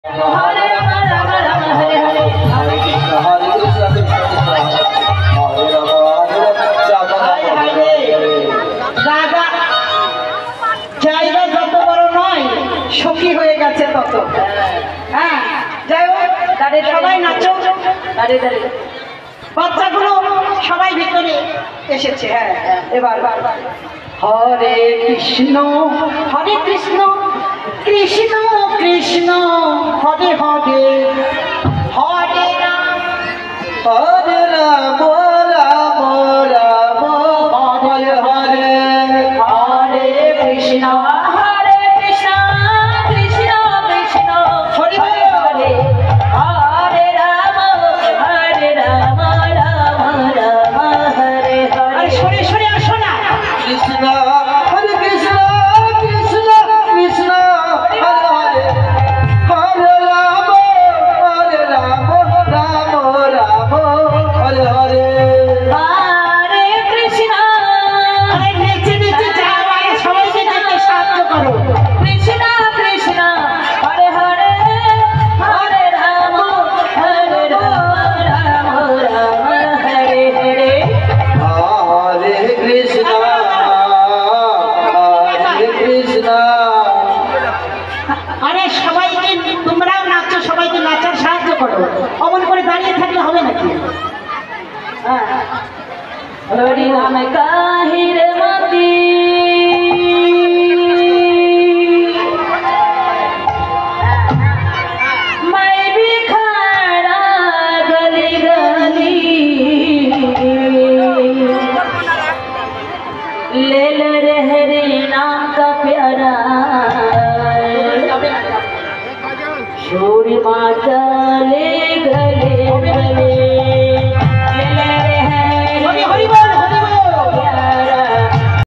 हरे राम राम राम हरे हरे हरे कृष्ण हरे राम রাজা জায়গা যত বড় নয় সখী হয়ে গেছে তত। হ্যাঁ যাই হোক সবাই নাচো, দাঁড়িয়ে দাঁড়িয়ে বাচ্চাগুলো সবাই ভিতরে এসেছে। হ্যাঁ এবার হরে কৃষ্ণ কৃষ্ণ কৃষ্ণ হরে হরে হরে রাম রাম রাম হরে হরে হরে কৃষ্ণ কৃষ্ণ কৃষ্ণ হরে হরে হরে রাম রাম রাম হরে হরে। সরে সরে আসো না। কৃষ্ণ হরে কৃষ্ণ কৃষ্ণ কৃষ্ণ হরে হরে হরে রাম রাম রাম হরে হরে হরে কৃষ্ণ। আরে নিচে নিচে যাও, আরে সবাইকে যেতে সাহায্য করো। কৃষ্ণ কৃষ্ণ হরে হরে হরে রাম রাম রাম হরে হরে হরে কৃষ্ণ হরে কৃষ্ণ। আরে সবাইকে তোমরাও নাচো, সবাইকে নাচার সাহায্য করো, অমন করে দাঁড়িয়ে থাকলে হবে নাকি? হ্যাঁ হরি রাম কাহির মতি मैं भी खड़ा गली गली ले ले रे नाम का प्यारा सूर्य माता